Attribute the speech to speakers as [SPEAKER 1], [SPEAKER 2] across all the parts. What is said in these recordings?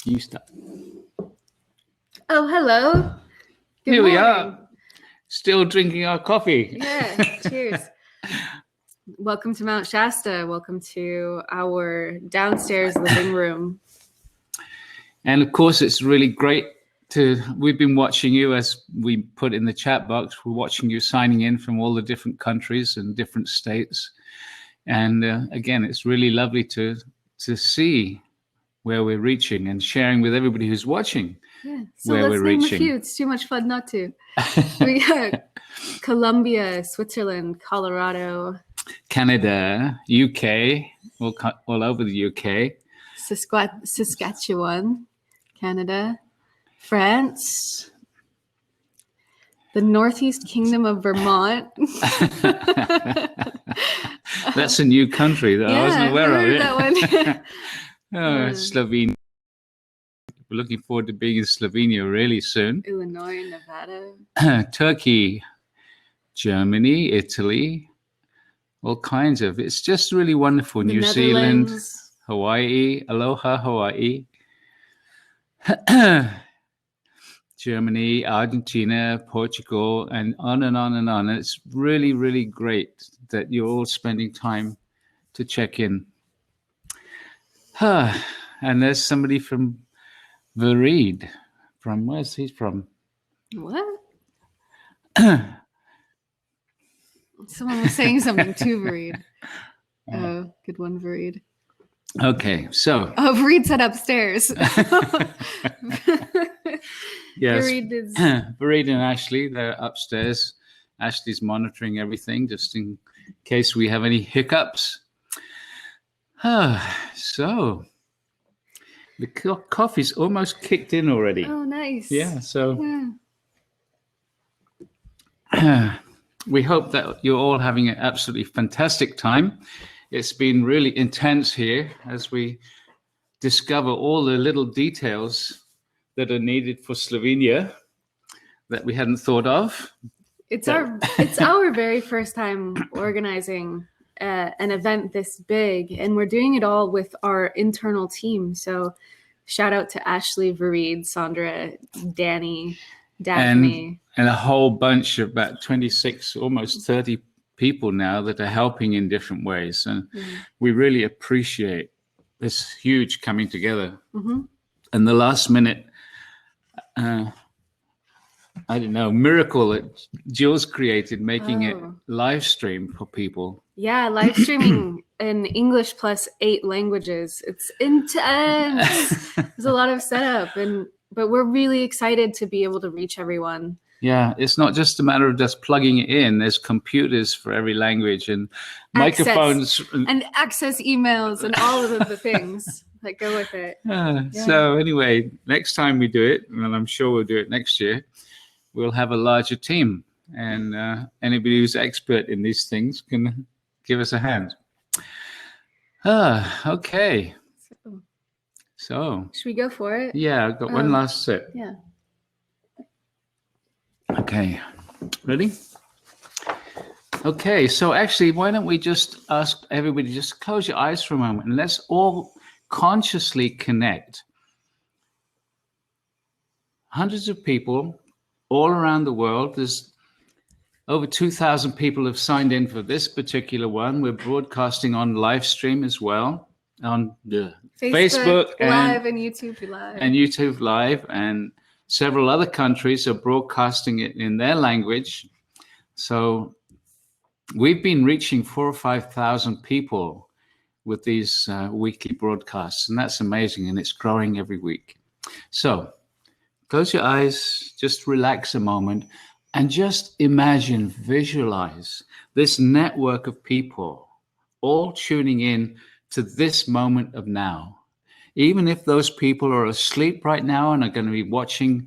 [SPEAKER 1] You start.
[SPEAKER 2] Oh, hello. Good
[SPEAKER 1] Here
[SPEAKER 2] morning.
[SPEAKER 1] we are, still drinking our coffee.
[SPEAKER 2] Yeah, cheers. Welcome to Mount Shasta. Welcome to our downstairs living room.
[SPEAKER 1] And of course, it's really great we've been watching you, as we put in the chat box. We're watching you signing in from all the different countries and different states. And again, it's really lovely to see where we're reaching and sharing with everybody who's watching.
[SPEAKER 2] Yeah, so
[SPEAKER 1] where
[SPEAKER 2] let's
[SPEAKER 1] we're
[SPEAKER 2] name
[SPEAKER 1] reaching.
[SPEAKER 2] a few. It's too much fun not to. We got Colombia, Switzerland, Colorado,
[SPEAKER 1] Canada, UK, all over the UK.
[SPEAKER 2] Saskatchewan, Canada, France, the Northeast Kingdom of Vermont.
[SPEAKER 1] That's a new country that I wasn't aware of.
[SPEAKER 2] That one.
[SPEAKER 1] Slovenia. We're looking forward to being in Slovenia really soon.
[SPEAKER 2] Illinois, Nevada.
[SPEAKER 1] Turkey, Germany, Italy, all kinds of. It's just really wonderful. New Zealand, Hawaii, aloha Hawaii. Germany, Argentina, Portugal, and on and on and on. And it's really, really great that you're all spending time to check in. And there's somebody from Vareed. Where's he from?
[SPEAKER 2] What? Someone was saying something to Vareed. Oh, good one, Vareed.
[SPEAKER 1] Okay, so.
[SPEAKER 2] Oh, Vareed said upstairs.
[SPEAKER 1] Yes,
[SPEAKER 2] Vareed
[SPEAKER 1] and Ashley, they're upstairs. Ashley's monitoring everything just in case we have any hiccups. So the coffee's almost kicked in already.
[SPEAKER 2] Oh, nice.
[SPEAKER 1] Yeah, so we hope that you're all having an absolutely fantastic time. It's been really intense here as we discover all the little details that are needed for Slovenia that we hadn't thought of.
[SPEAKER 2] It's our very first time organizing an event this big, and we're doing it all with our internal team. So shout out to Ashley, Vareed, Sandra, Danny, Daphne.
[SPEAKER 1] And a whole bunch of about 26, almost 30 people now that are helping in different ways. And we really appreciate this huge coming together. Mm-hmm. And the last minute, miracle that Jules created, making it live stream for people.
[SPEAKER 2] Yeah, live streaming in English plus 8 languages. It's intense. There's a lot of setup, but we're really excited to be able to reach everyone.
[SPEAKER 1] Yeah, it's not just a matter of just plugging it in. There's computers for every language and microphones.
[SPEAKER 2] And access emails and all of the things that go with it.
[SPEAKER 1] So anyway, next time we do it, and I'm sure we'll do it next year, we'll have a larger team. And anybody who's expert in these things can give us a hand. Okay. So.
[SPEAKER 2] Should we go for it?
[SPEAKER 1] Yeah, I've got one last sip.
[SPEAKER 2] Yeah.
[SPEAKER 1] Okay, ready? Okay, so actually, why don't we just ask everybody, just close your eyes for a moment and let's all consciously connect. Hundreds of people all around the world. There's over 2,000 people have signed in for this particular one. We're broadcasting on live stream as well on the Facebook
[SPEAKER 2] Live and YouTube Live.
[SPEAKER 1] And YouTube Live, and several other countries are broadcasting it in their language. So we've been reaching 4,000 or 5,000 people with these weekly broadcasts, and that's amazing, and it's growing every week. So close your eyes, just relax a moment, and just imagine, visualize this network of people all tuning in to this moment of now. Even if those people are asleep right now and are going to be watching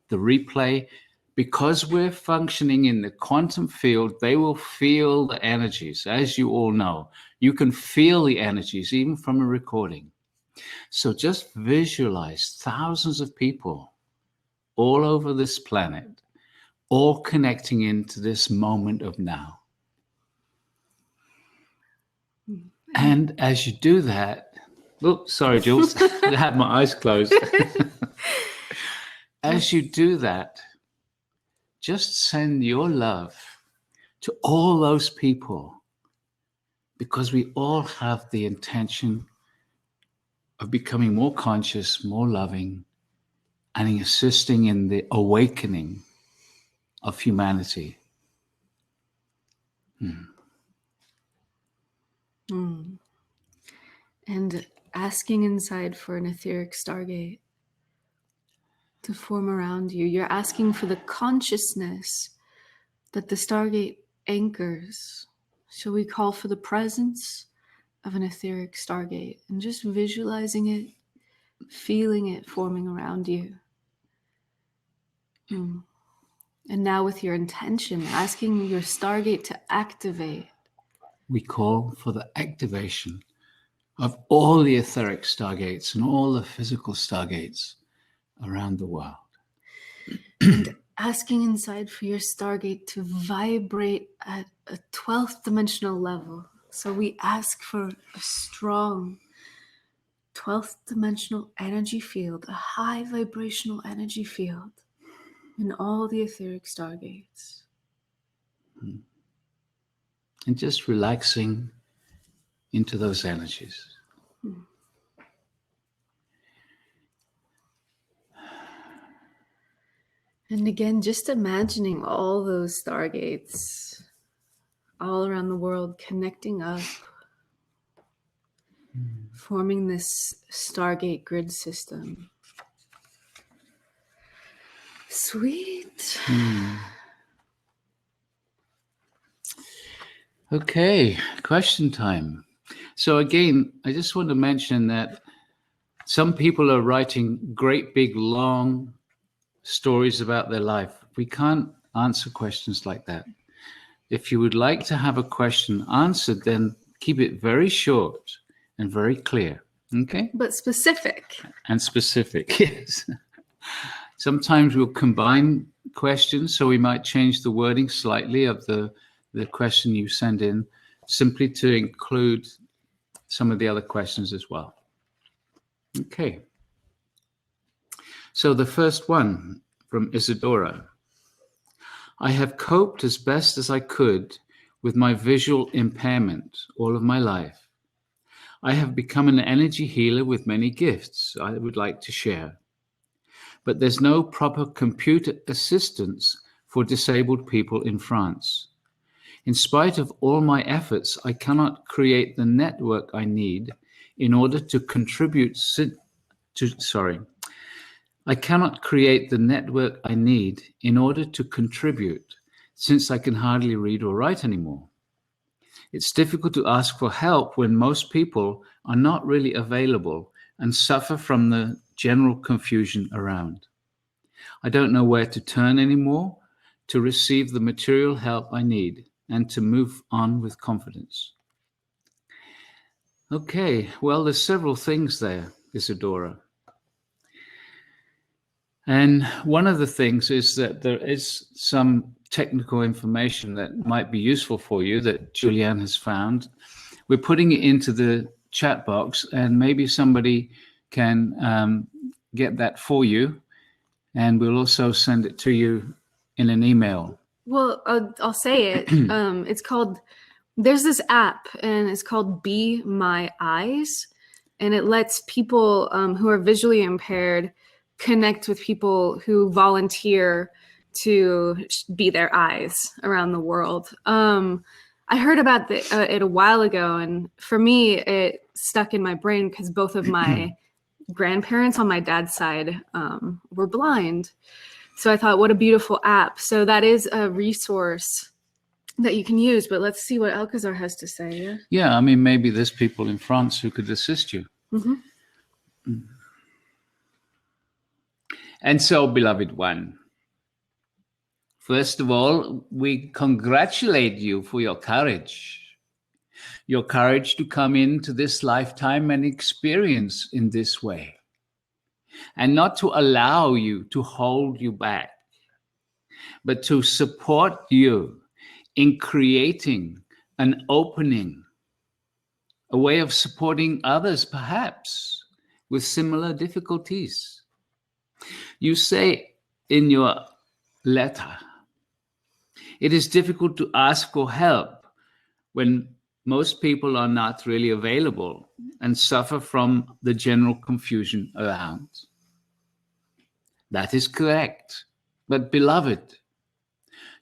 [SPEAKER 1] the replay, because we're functioning in the quantum field, they will feel the energies. As you all know, you can feel the energies even from a recording. So just visualize thousands of people all over this planet, all connecting into this moment of now. And as you do that, Oops, sorry, Jules. I had my eyes closed. As you do that, just send your love to all those people, because we all have the intention of becoming more conscious, more loving, and assisting in the awakening of humanity.
[SPEAKER 2] And asking inside for an etheric stargate to form around you. You're asking for the consciousness that the stargate anchors. So we call for the presence of an etheric stargate and just visualizing it, feeling it forming around you. And now with your intention, asking your stargate to activate.
[SPEAKER 1] We call for the activation of all the etheric stargates and all the physical stargates around the world.
[SPEAKER 2] And asking inside for your stargate to vibrate at a 12th dimensional level. So we ask for a strong 12th dimensional energy field, a high vibrational energy field in all the etheric stargates.
[SPEAKER 1] And just relaxing into those energies.
[SPEAKER 2] And again, just imagining all those stargates all around the world connecting up, forming this Stargate grid system. Sweet.
[SPEAKER 1] Okay, question time. So again, I just want to mention that some people are writing great big long stories about their life. We can't answer questions like that. If you would like to have a question answered, then keep it very short and very clear. Okay?
[SPEAKER 2] But specific.
[SPEAKER 1] And specific, yes. Sometimes we'll combine questions, so we might change the wording slightly of the question you send in, simply to include some of the other questions as well. Okay. So the first one from Isadora. I have coped as best as I could with my visual impairment all of my life. I have become an energy healer with many gifts I would like to share. But there's no proper computer assistance for disabled people in France. In spite of all my efforts, I cannot create the network I need in order to contribute I cannot create the network I need in order to contribute, since I can hardly read or write anymore. It's difficult to ask for help when most people are not really available and suffer from the general confusion around. I don't know where to turn anymore to receive the material help I need and to move on with confidence. Okay, well, there's several things there, Isadora. And one of the things is that there is some technical information that might be useful for you that Julieanne has found. We're putting it into the chat box, and maybe somebody can get that for you, and we'll also send it to you in an email.
[SPEAKER 2] Well, I'll say it. It's called, there's this app, and it's called Be My Eyes, and it lets people who are visually impaired connect with people who volunteer to be their eyes around the world. I heard about it a while ago, and for me, it stuck in my brain because both of my grandparents on my dad's side were blind. So I thought, what a beautiful app. So that is a resource that you can use, but let's see what Alcazar has to say. Yeah,
[SPEAKER 1] yeah, I mean, maybe there's people in France who could assist you. And so, beloved one, first of all, we congratulate you for your courage to come into this lifetime and experience in this way, and not to allow you to hold you back, but to support you in creating an opening a way of supporting others, perhaps, with similar difficulties. You say in your letter, it is difficult to ask for help when most people are not really available and suffer from the general confusion around. That is correct. But beloved,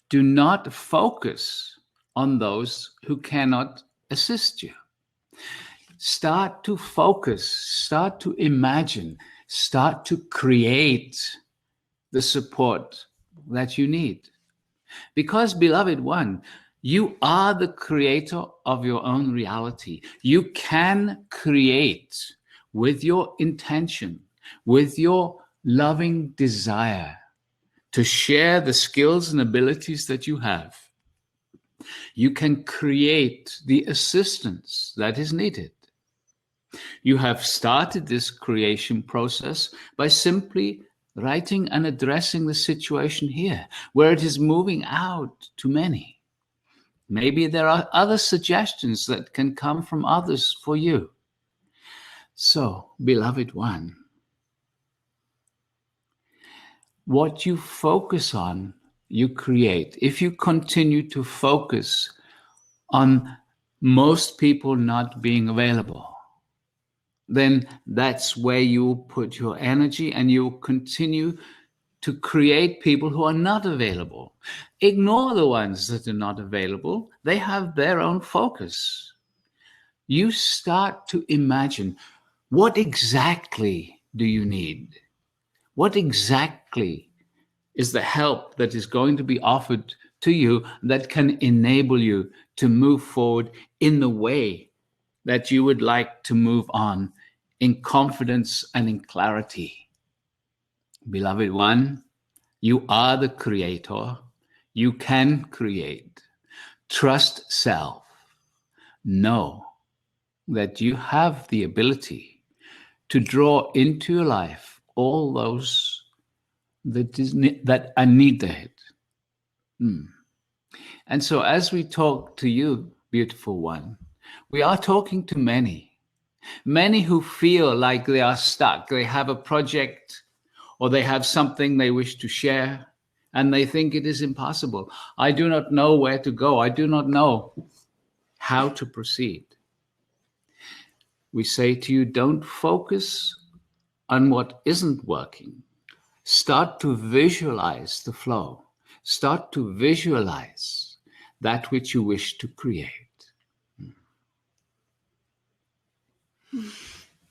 [SPEAKER 1] do not focus on those who cannot assist you. Start to focus, start to imagine, start to create the support that you need. Because, beloved one, you are the creator of your own reality. You can create with your intention, with your loving desire to share the skills and abilities that you have. You can create the assistance that is needed. You have started this creation process by simply writing and addressing the situation here, where it is moving out to many. Maybe there are other suggestions that can come from others for you. So, beloved one, what you focus on, you create. If you continue to focus on most people not being available, then that's where you put your energy, and you continue to create people who are not available. Ignore the ones that are not available. They have their own focus. You start to imagine, what exactly do you need? What exactly is the help that is going to be offered to you that can enable you to move forward in the way that you would like to move on in confidence and in clarity? Beloved one, you are the creator. You can create. Trust self. Know that you have the ability to draw into your life all those that are needed. And so as we talk to you, beautiful one, we are talking to many who feel like they are stuck. They have a project or they have something they wish to share, and they think it is impossible. I do not know where to go. I do not know how to proceed. We say to you, don't focus on what isn't working. Start to visualize the flow. Start to visualize that which you wish to create.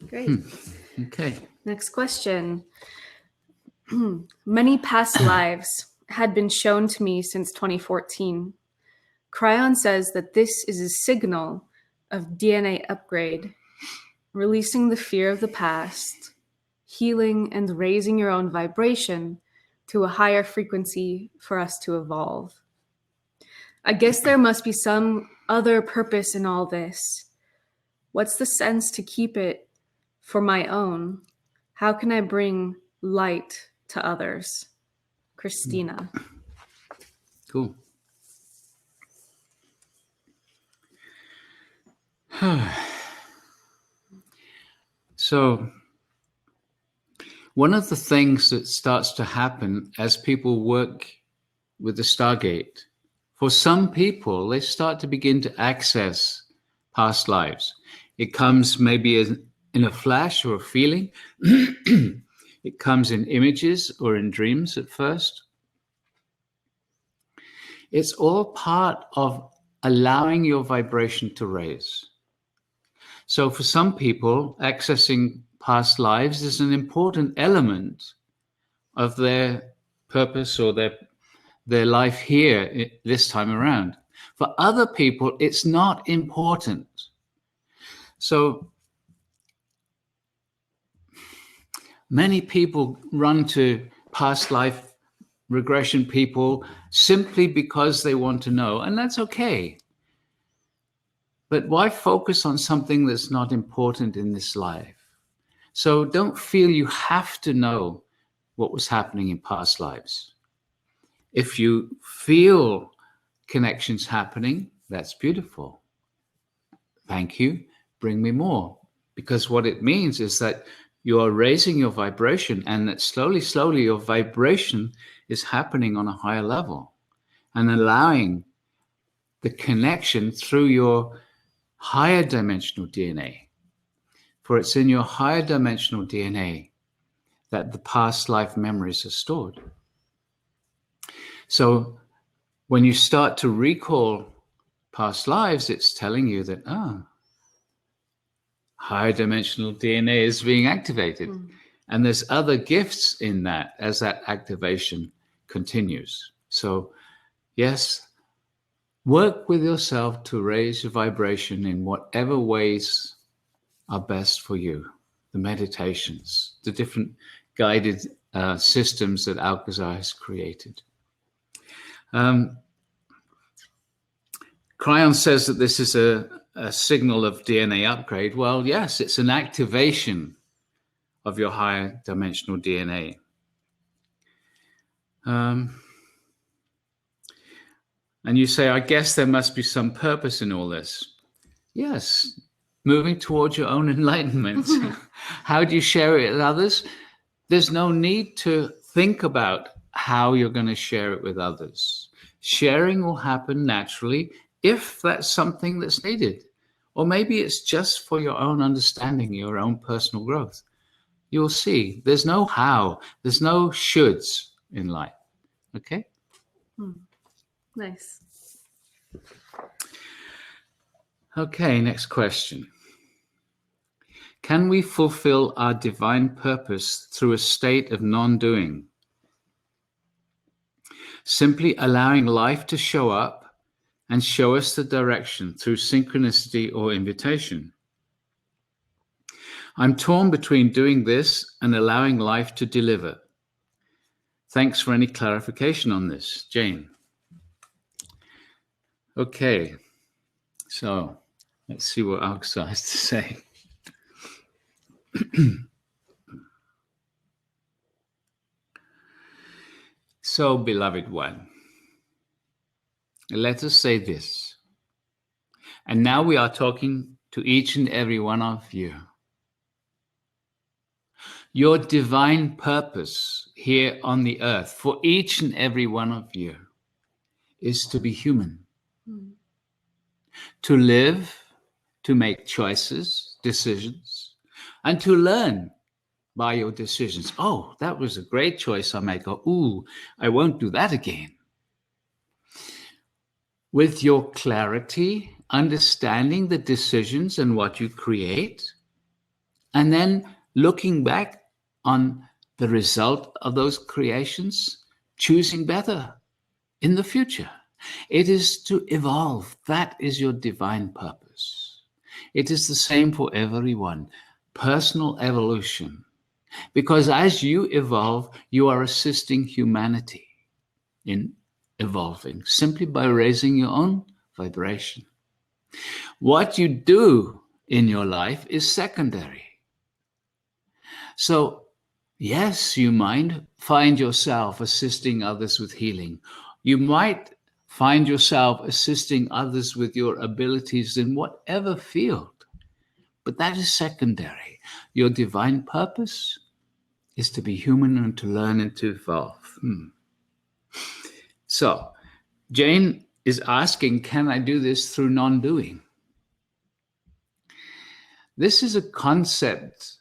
[SPEAKER 2] Great.
[SPEAKER 1] Okay.
[SPEAKER 2] Next question. Many past lives had been shown to me since 2014. Cryon says that this is a signal of DNA upgrade, releasing the fear of the past, healing and raising your own vibration to a higher frequency for us to evolve. I guess there must be some other purpose in all this. What's the sense to keep it for my own? How can I bring light to others? Christina.
[SPEAKER 1] Cool. So, one of the things that starts to happen as people work with the Stargate, for some people, they start to begin to access past lives. It comes maybe in a flash or a feeling. It comes in images or in dreams at first. It's all part of allowing your vibration to raise. So for some people, accessing past lives is an important element of their purpose or their life here this time around. For other people, it's not important. So many people run to past life regression people simply because they want to know, and that's okay. But why focus on something that's not important in this life? So don't feel you have to know what was happening in past lives. If you feel connections happening, that's beautiful. Thank you. bring me more. Because what it means is that you are raising your vibration, and that slowly your vibration is happening on a higher level and allowing the connection through your higher dimensional DNA. For it's in your higher dimensional DNA that the past life memories are stored. So when you start to recall past lives, it's telling you that, higher dimensional DNA is being activated. And there's other gifts in that as that activation continues. So yes, work with yourself to raise your vibration in whatever ways are best for you. The meditations, the different guided systems that Alcazar has created. Cryon says that this is a signal of DNA upgrade. Well, yes, it's an activation of your higher dimensional DNA. And you say, I guess there must be some purpose in all this. Yes, moving towards your own enlightenment. How do you share it with others? There's no need to think about how you're going to share it with others. Sharing will happen naturally if that's something that's needed. Or maybe it's just for your own understanding, your own personal growth. You'll see. There's no how. There's no shoulds in life. Okay?
[SPEAKER 2] Nice.
[SPEAKER 1] Okay, next question. Can we fulfill our divine purpose through a state of non-doing? Simply allowing life to show up and show us the direction through synchronicity or invitation. I'm torn between doing this and allowing life to deliver. Thanks for any clarification on this, Jane. Okay, so let's see what Alcazar has to say. So, beloved one, let us say this. And now we are talking to each and every one of you. Your divine purpose here on the earth for each and every one of you is to be human. To live, to make choices, decisions, and to learn by your decisions. Oh, that was a great choice I made. Or, ooh, I won't do that again. With your clarity, understanding the decisions and what you create, and then looking back on the result of those creations, choosing better in the future. It is to evolve. That is your divine purpose. It is the same for everyone. Personal evolution. Because as you evolve, you are assisting humanity in evolving simply by raising your own vibration. What you do in your life is secondary. So, yes, you might find yourself assisting others with healing. You might find yourself assisting others with your abilities in whatever field. But that is secondary. Your divine purpose is to be human and to learn and to evolve. So, Jane is asking, can I do this through non-doing? This is a concept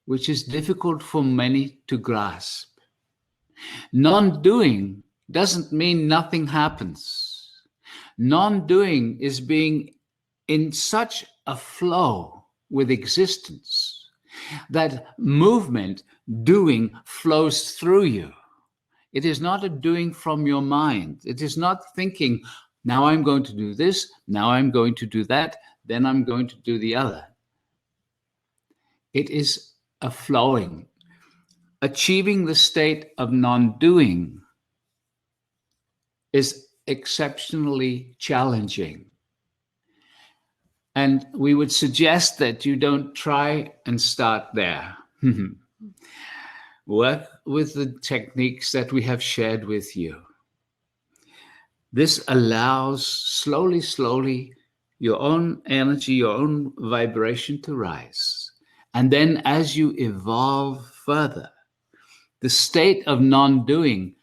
[SPEAKER 1] which is difficult for many to grasp. Non-doing doesn't mean nothing happens. Non-doing is being in such a flow with existence that movement, doing, flows through you. It is not a doing from your mind. It is not thinking, now I'm going to do this, now I'm going to do that, then I'm going to do the other. It is a flowing. Achieving the state of non-doing is exceptionally challenging. And we would suggest that you don't try and start there. Work with the techniques that we have shared with you. This allows slowly your own energy, your own vibration to rise. And then as you evolve further, the state of non-doing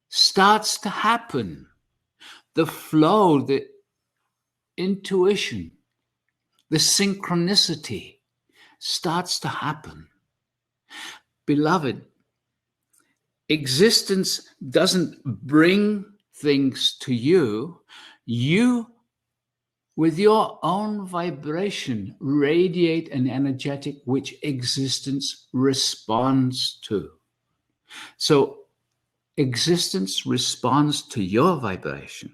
[SPEAKER 1] starts to happen. The flow, the intuition, the synchronicity starts to happen. Beloved, existence doesn't bring things to you. You, with your own vibration, radiate an energetic which existence responds to. So existence responds to your vibration.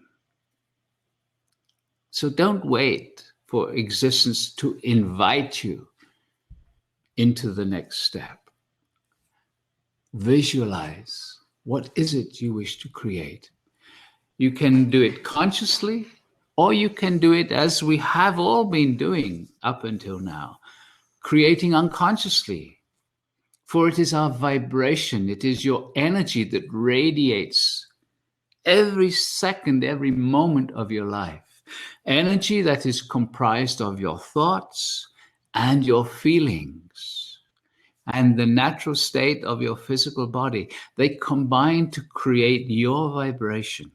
[SPEAKER 1] So don't wait for existence to invite you into the next step. Visualize, what is it you wish to create? You can do it consciously, or you can do it as we have all been doing up until now, creating unconsciously. For it is our vibration, it is your energy that radiates every second, every moment of your life. Energy that is comprised of your thoughts and your feelings and the natural state of your physical body. They combine to create your vibration.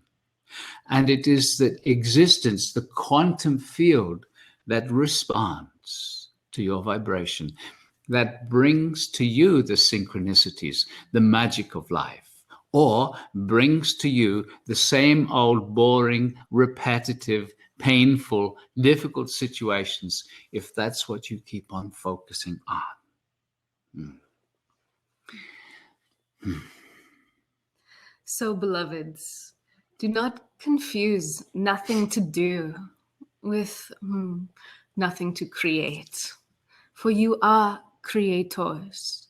[SPEAKER 1] And it is the existence, the quantum field, that responds to your vibration, that brings to you the synchronicities, the magic of life, or brings to you the same old boring, repetitive, painful, difficult situations, if that's what you keep on focusing on.
[SPEAKER 2] So, beloveds, do not confuse nothing to do with nothing to create. For you are creators.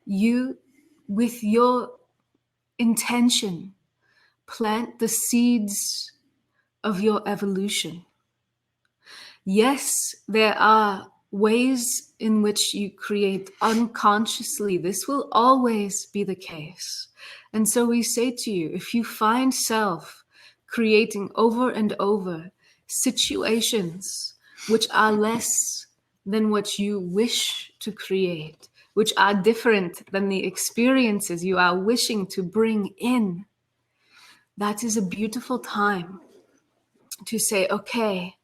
[SPEAKER 2] You, with your intention, plant the seeds of your evolution. Yes, there are ways in which you create unconsciously. This will always be the case. And so we say to you, if you find self creating over and over situations which are less than what you wish to create, which are different than the experiences you are wishing to bring in, that is a beautiful time to say, okay,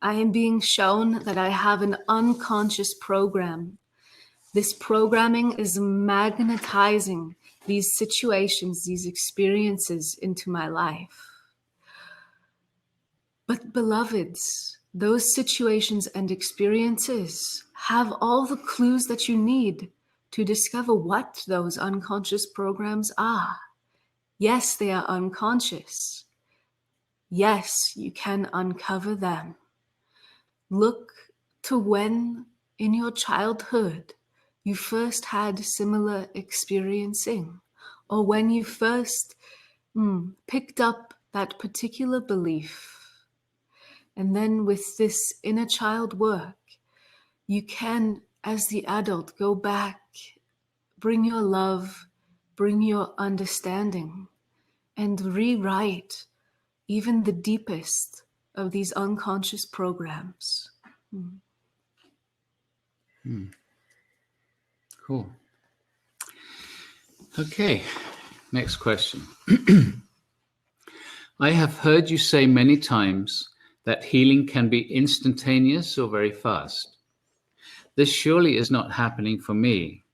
[SPEAKER 2] I am being shown that I have an unconscious program. This programming is magnetizing these situations, these experiences into my life. But beloveds, those situations and experiences have all the clues that you need to discover what those unconscious programs are. Yes, they are unconscious. Yes, you can uncover them. Look to when in your childhood you first had similar experiencing, or when you first picked up that particular belief. And then with this inner child work, you can, as the adult, go back, bring your love, bring your understanding, and rewrite even the deepest of these unconscious programs.
[SPEAKER 1] Cool. Okay, next question. I have heard you say many times that healing can be instantaneous or very fast. This surely is not happening for me.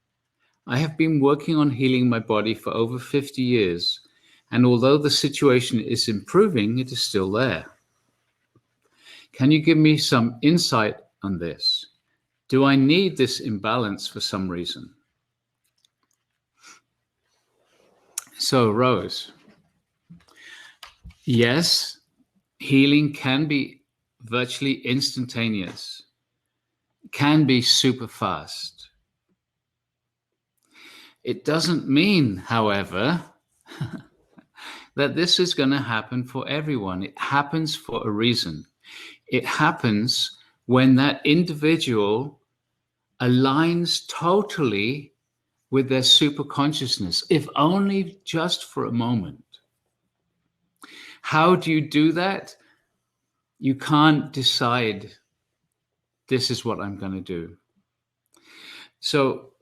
[SPEAKER 1] I have been working on healing my body for over 50 years, and although the situation is improving, it is still there. Can you give me some insight on this? Do I need this imbalance for some reason? So, Rose, yes, healing can be virtually instantaneous, can be super fast. It doesn't mean, however, that this is going to happen for everyone. It happens for a reason. It happens when that individual aligns totally with their super consciousness, if only just for a moment. How do you do that? You can't decide, this is what I'm going to do. So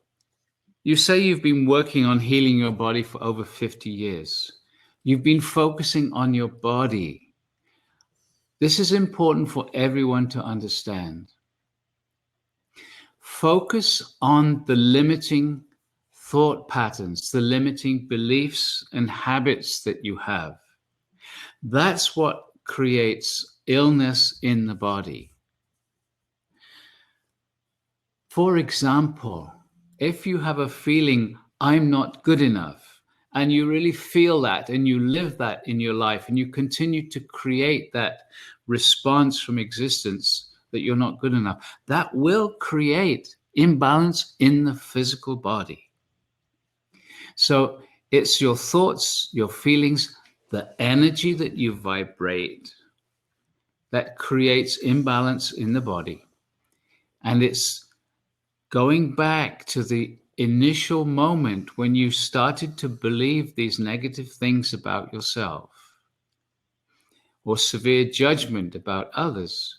[SPEAKER 1] you say you've been working on healing your body for over 50 years. You've been focusing on your body. This is important for everyone to understand. Focus on the limiting thought patterns, the limiting beliefs and habits that you have. That's what creates illness in the body. For example, if you have a feeling, I'm not good enough, and you really feel that and you live that in your life and you continue to create that response from existence that you're not good enough, that will create imbalance in the physical body. So it's your thoughts, your feelings, the energy that you vibrate that creates imbalance in the body. And it's going back to the initial moment when you started to believe these negative things about yourself or severe judgment about others.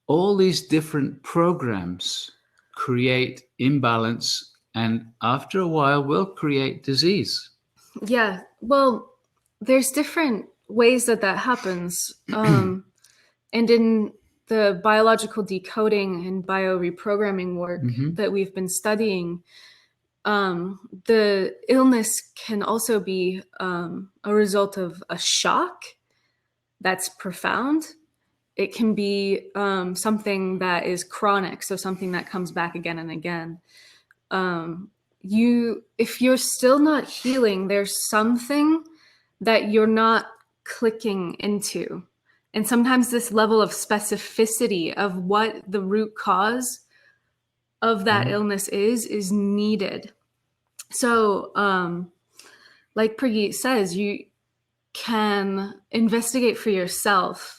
[SPEAKER 1] All these different programs create imbalance and after a while will create disease.
[SPEAKER 2] Yeah, well, there's different ways that happens. And in the biological decoding and bioreprogramming work that we've been studying, the illness can also be a result of a shock that's profound. It can be something that is chronic, so something that comes back again and again. If you're still not healing, there's something that you're not clicking into. And sometimes this level of specificity of what the root cause of that illness is needed. So, like Prageet says, you can investigate for yourself.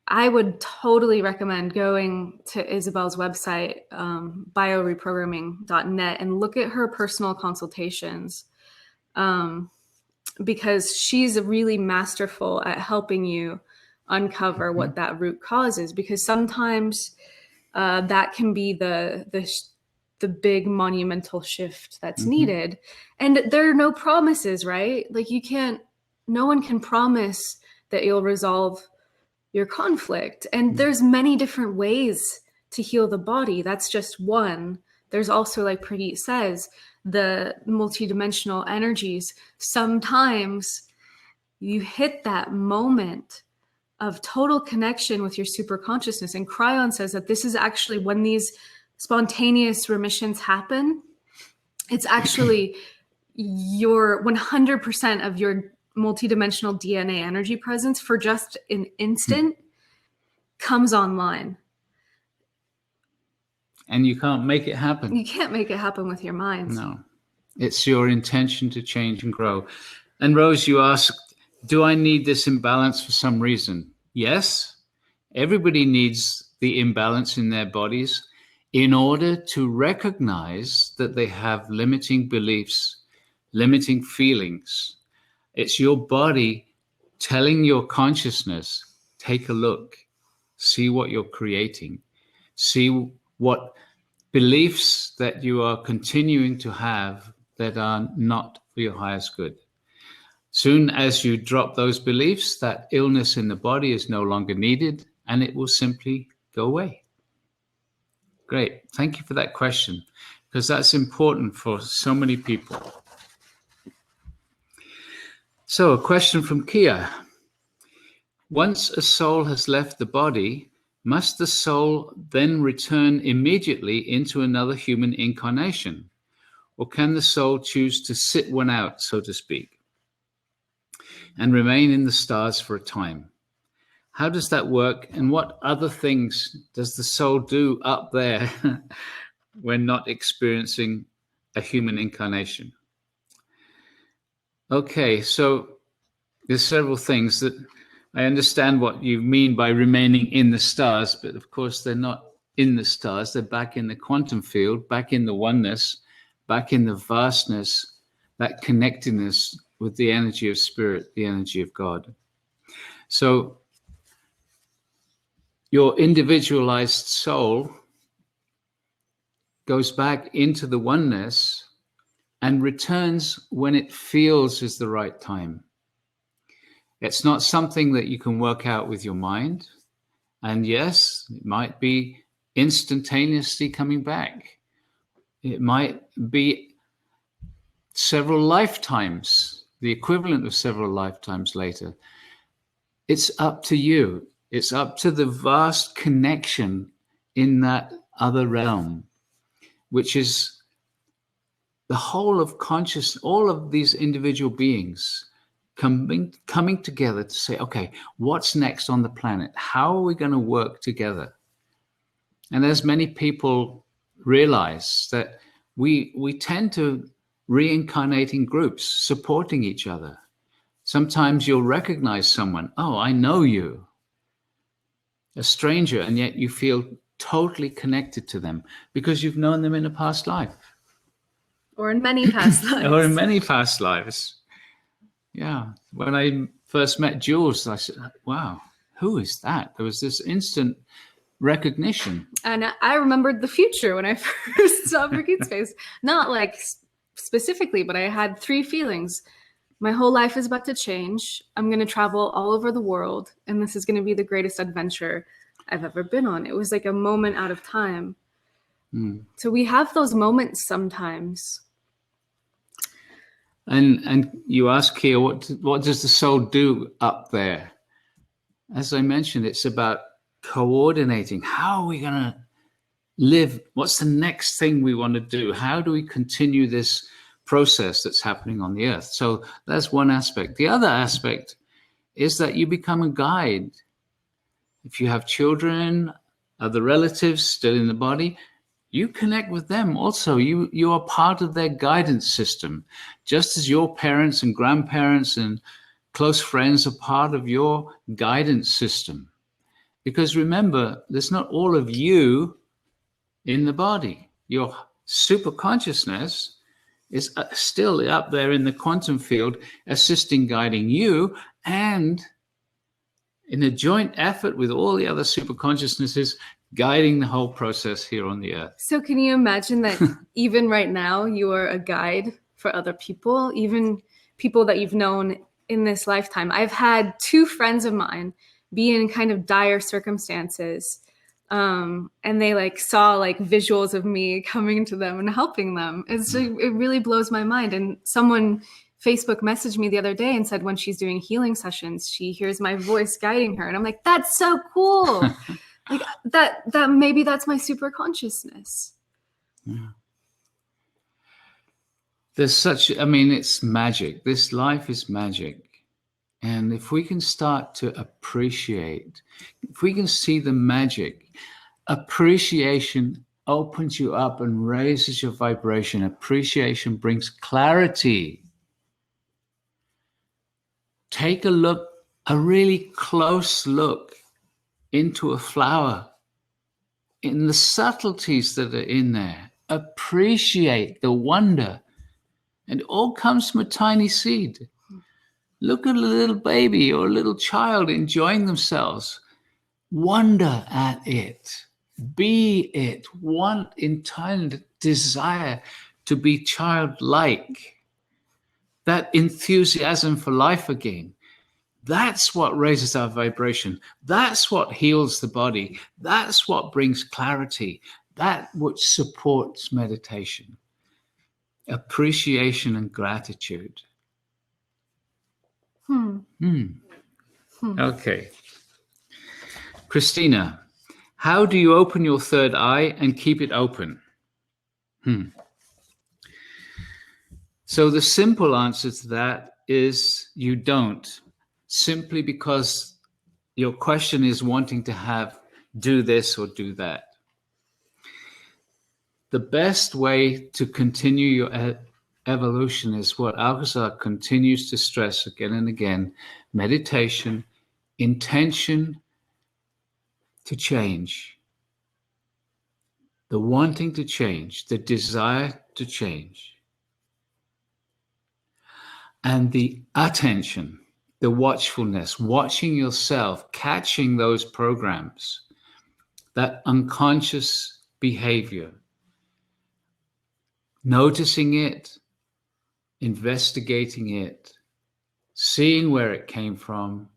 [SPEAKER 2] I would totally recommend going to Isabel's website, bioreprogramming.net, and look at her personal consultations, because she's really masterful at helping you uncover what that root cause is. Because sometimes that can be the big monumental shift that's needed. And there are no promises, right? Like no one can promise that you'll resolve your conflict. And there's many different ways to heal the body. That's just one. There's also, like Prageet says, the multidimensional energies. Sometimes you hit that moment of total connection with your super consciousness. And Cryon says that this is actually when these spontaneous remissions happen. It's actually your 100% of your multidimensional DNA energy presence for just an instant comes online.
[SPEAKER 1] And you can't make it happen.
[SPEAKER 2] You can't make it happen with your mind.
[SPEAKER 1] No. It's your intention to change and grow. And Rose, you asked, do I need this imbalance for some reason? Yes. Everybody needs the imbalance in their bodies in order to recognize that they have limiting beliefs, limiting feelings. It's your body telling your consciousness, take a look, see what you're creating, see what beliefs that you are continuing to have that are not for your highest good. Soon as you drop those beliefs, that illness in the body is no longer needed and it will simply go away. Great. Thank you for that question, because that's important for so many people. So a question from Kia. Once a soul has left the body, must the soul then return immediately into another human incarnation? Or can the soul choose to sit one out, so to speak, and remain in the stars for a time? How does that work? And what other things does the soul do up there when not experiencing a human incarnation? Okay, so there's several things that I understand what you mean by remaining in the stars, but of course they're not in the stars. They're back in the quantum field, back in the oneness, back in the vastness, that connectedness with the energy of spirit, the energy of God. So your individualized soul goes back into the oneness and returns when it feels is the right time. It's not something that you can work out with your mind. And yes, it might be instantaneously coming back. It might be several lifetimes, the equivalent of several lifetimes later. It's up to you. It's up to the vast connection in that other realm, which is the whole of consciousness, all of these individual beings coming together to say, okay, what's next on the planet? How are we going to work together? And as many people realize that we tend to reincarnate in groups, supporting each other. Sometimes you'll recognize someone, oh, I know you, a stranger, and yet you feel totally connected to them because you've known them in a past life.
[SPEAKER 2] Or in many past lives.
[SPEAKER 1] Or in many past lives. Yeah. When I first met Jules, I said, wow, who is that? There was this instant recognition.
[SPEAKER 2] And I remembered the future when I first saw Prageet's face. Not like specifically, but I had 3 feelings. My whole life is about to change. I'm going to travel all over the world, and this is going to be the greatest adventure I've ever been on. It was like a moment out of time. So we have those moments sometimes.
[SPEAKER 1] And you ask here, what does the soul do up there? As I mentioned, it's about coordinating. How are we going to live? What's the next thing we want to do? How do we continue this process that's happening on the earth? So that's one aspect. The other aspect is that you become a guide. If you have children, other relatives still in the body, you connect with them also. You are part of their guidance system, just as your parents and grandparents and close friends are part of your guidance system. Because remember, there's not all of you in the body. Your super consciousness is still up there in the quantum field, assisting, guiding you, and in a joint effort with all the other super consciousnesses, guiding the whole process here on the earth.
[SPEAKER 2] So can you imagine that even right now you are a guide for other people, even people that you've known in this lifetime? I've had 2 friends of mine be in kind of dire circumstances, and they like saw like visuals of me coming to them and helping them. It really blows my mind. And someone Facebook messaged me the other day and said when she's doing healing sessions, she hears my voice guiding her. And I'm like, that's so cool. Like that maybe that's my super consciousness.
[SPEAKER 1] Yeah. There's it's magic. This life is magic. And if we can start to appreciate, if we can see the magic, appreciation opens you up and raises your vibration. Appreciation brings clarity. Take a really close look into a flower, in the subtleties that are in there. Appreciate the wonder. And it all comes from a tiny seed. Look at a little baby or a little child enjoying themselves. Wonder at it. Be it. Want entire desire to be childlike. That enthusiasm for life again. That's what raises our vibration. That's what heals the body. That's what brings clarity. That which supports meditation. Appreciation and gratitude. Okay. Christina, how do you open your third eye and keep it open? So the simple answer to that is you don't. Simply because your question is wanting to do this or do that. The best way to continue your evolution is what Alcazar continues to stress again and again: meditation, intention to change, the wanting to change, the desire to change, and the attention, the watchfulness, watching yourself, catching those programs, that unconscious behavior, noticing it, investigating it, seeing where it came from,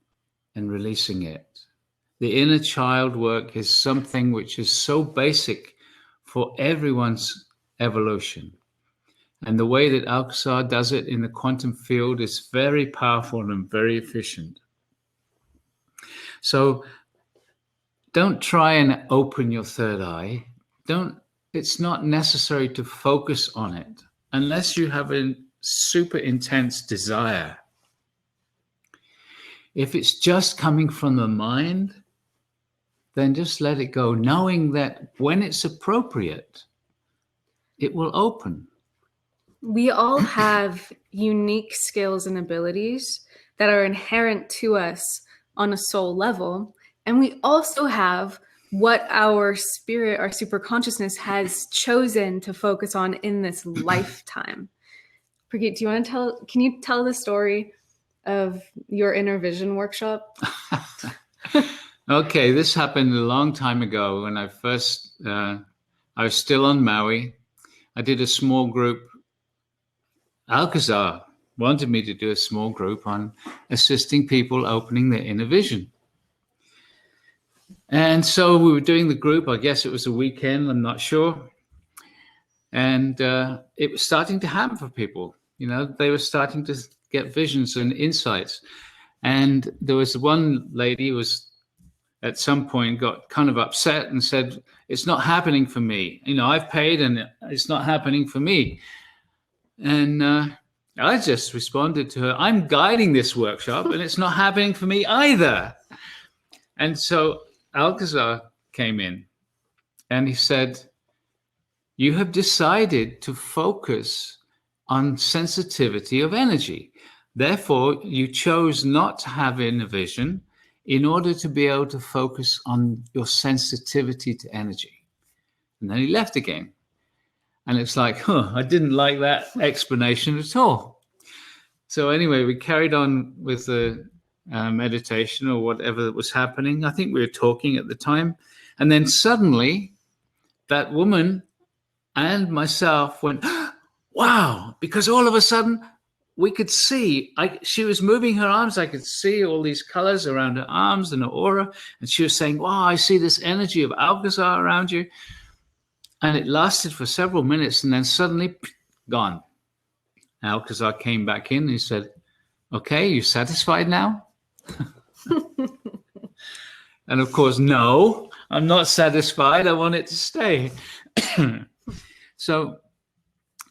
[SPEAKER 1] and releasing it. The inner child work is something which is so basic for everyone's evolution. And the way that Alcazar does it in the quantum field is very powerful and very efficient. So don't try and open your third eye. It's not necessary to focus on it unless you have a super intense desire. If it's just coming from the mind, then just let it go, knowing that when it's appropriate, it will open.
[SPEAKER 2] We all have unique skills and abilities that are inherent to us on a soul level. And we also have what our spirit, our superconsciousness has chosen to focus on in this lifetime. Prageet, can you tell the story of your inner vision workshop?
[SPEAKER 1] Okay, this happened a long time ago when I was still on Maui. I did a small group. Alcazar wanted me to do a small group on assisting people opening their inner vision. And so we were doing the group. I guess it was a weekend, I'm not sure. And it was starting to happen for people. You know, they were starting to get visions and insights. And there was one lady who was at some point got kind of upset and said, it's not happening for me. You know, I've paid and it's not happening for me. And I just responded to her, I'm guiding this workshop and it's not happening for me either. And so Alcazar came in and he said, you have decided to focus on sensitivity of energy. Therefore, you chose not to have inner vision in order to be able to focus on your sensitivity to energy. And then he left again. And it's like, I didn't like that explanation at all. So anyway, we carried on with the meditation or whatever was happening. I think we were talking at the time. And then suddenly that woman and myself went, wow, because all of a sudden we could see, she was moving her arms. I could see all these colors around her arms and her aura. And she was saying, wow, I see this energy of Alcazar around you. And it lasted for several minutes and then suddenly gone. Alcazar came back in and he said, okay, you satisfied now? And of course, no, I'm not satisfied. I want it to stay. So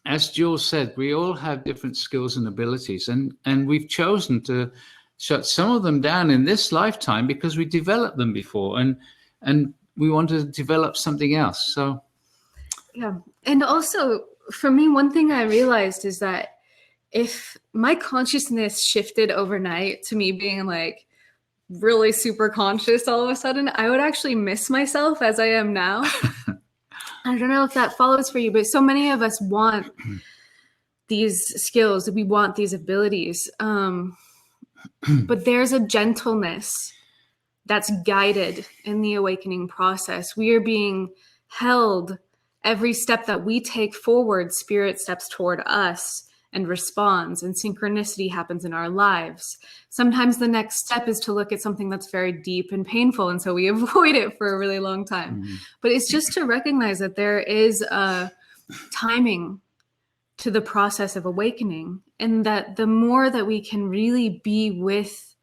[SPEAKER 1] as Jules said, we all have different skills and abilities, and we've chosen to shut some of them down in this lifetime because we developed them before, and we want to develop something else. So
[SPEAKER 2] yeah. And also for me, one thing I realized is that if my consciousness shifted overnight to me being like really super conscious all of a sudden, I would actually miss myself as I am now. I don't know if that follows for you, but so many of us want these skills, we want these abilities. But there's a gentleness that's guided in the awakening process. We are being held every step that we take forward, spirit steps toward us and responds, and synchronicity happens in our lives. Sometimes the next step is to look at something that's very deep and painful, and so we avoid it for a really long time. Mm-hmm. But it's just to recognize that there is a timing to the process of awakening, and that the more that we can really be with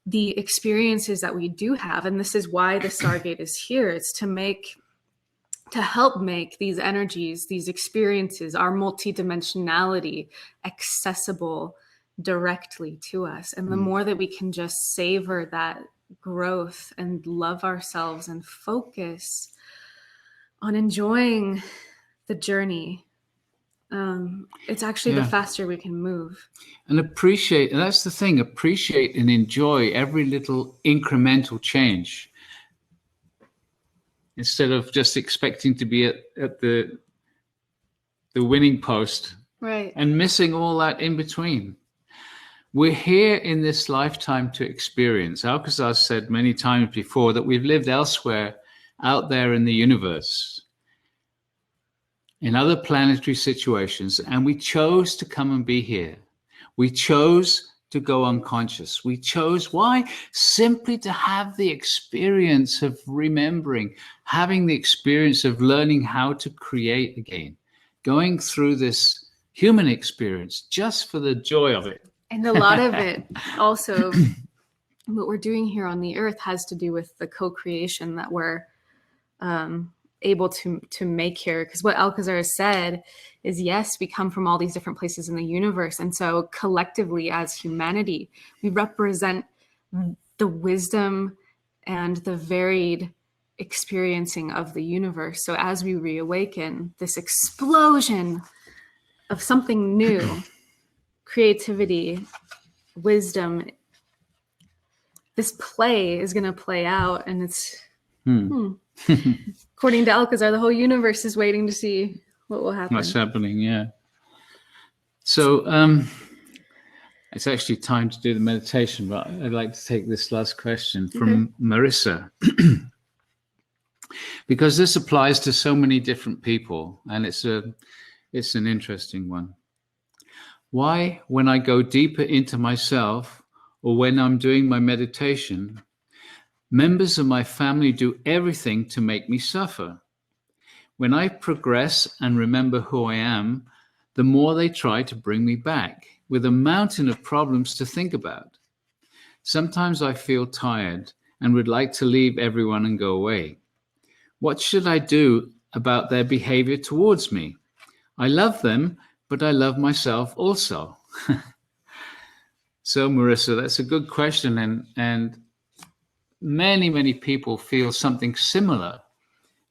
[SPEAKER 2] the experiences that we do have, and this is why the Stargate is here, it's to help make these energies, these experiences, our multidimensionality accessible directly to us. And the more that we can just savor that growth and love ourselves and focus on enjoying the journey, it's actually the faster we can move.
[SPEAKER 1] And appreciate, and that's the thing, appreciate and enjoy every little incremental change, instead of just expecting to be at the winning post,
[SPEAKER 2] right,
[SPEAKER 1] and missing all that in between. We're here in this lifetime to experience. Alcazar said many times before that we've lived elsewhere out there in the universe, in other planetary situations, and we chose to come and be here. We chose to go unconscious. We chose, why? Simply to have the experience of remembering, having the experience of learning how to create again, going through this human experience just for the joy of it.
[SPEAKER 2] And a lot of it also, what we're doing here on the earth has to do with the co-creation that we're able to make here. Because what Alcazar has said is, yes, we come from all these different places in the universe. And so collectively as humanity, we represent the wisdom and the varied experiencing of the universe. So as we reawaken, this explosion of something new, creativity, wisdom, this play is going to play out, and it's according to Alcazar, the whole universe is waiting to see what will happen.
[SPEAKER 1] What's happening, yeah. So it's actually time to do the meditation, but I'd like to take this last question from Marissa, because this applies to so many different people, and it's an interesting one. Why, when I go deeper into myself, or when I'm doing my meditation, members of my family do everything to make me suffer? When I progress and remember who I am, the more they try to bring me back, with a mountain of problems to think about. Sometimes I feel tired and would like to leave everyone and go away. What should I do about their behavior towards me? I love them, but I love myself also. So, Marissa, that's a good question. And many, many people feel something similar.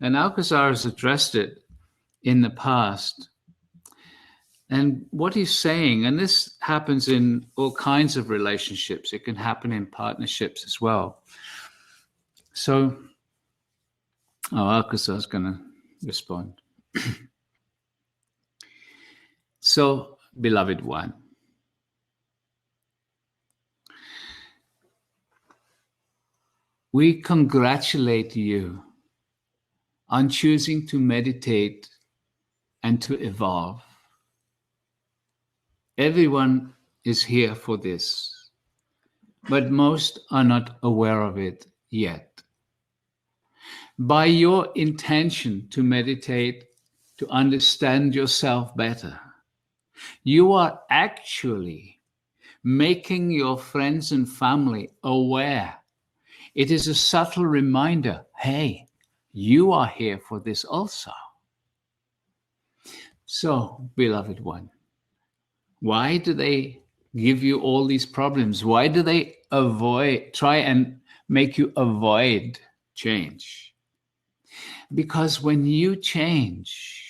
[SPEAKER 1] And Alcazar has addressed it in the past. And what he's saying, and this happens in all kinds of relationships, it can happen in partnerships as well. So, Alcazar's going to respond. So, beloved one, we congratulate you on choosing to meditate and to evolve. Everyone is here for this, but most are not aware of it yet. By your intention to meditate, to understand yourself better, you are actually making your friends and family aware. It is a subtle reminder, hey, you are here for this also. So, beloved one, why do they give you all these problems? Why do they try and make you avoid change? Because when you change,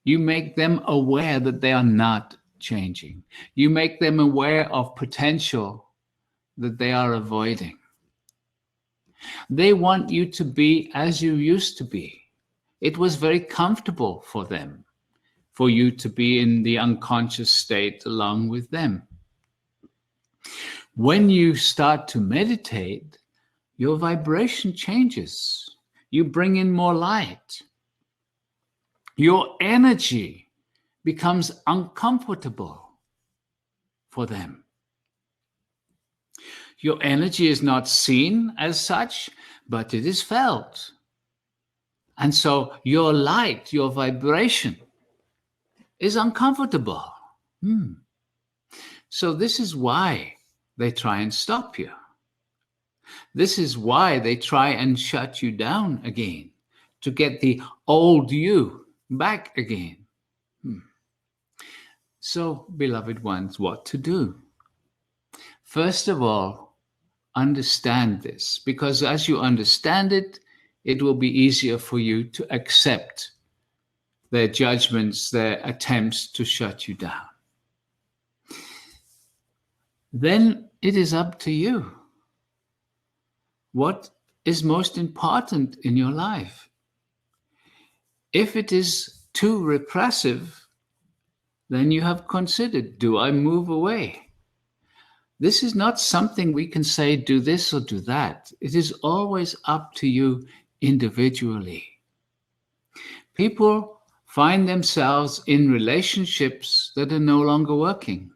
[SPEAKER 1] you make them aware that they are not changing. You make them aware of potential that they are avoiding. They want you to be as you used to be. It was very comfortable for them, for you to be in the unconscious state along with them. When you start to meditate, your vibration changes. You bring in more light. Your energy becomes uncomfortable for them. Your energy is not seen as such, but it is felt. And so your light, your vibration is uncomfortable. So this is why they try and stop you. This is why they try and shut you down again, to get the old you back again. So, beloved ones, what to do? First of all, understand this, because as you understand it, it will be easier for you to accept their judgments, their attempts to shut you down. Then it is up to you. What is most important in your life? If it is too repressive, then you have considered, do I move away? This is not something we can say, do this or do that. It is always up to you individually. People find themselves in relationships that are no longer working,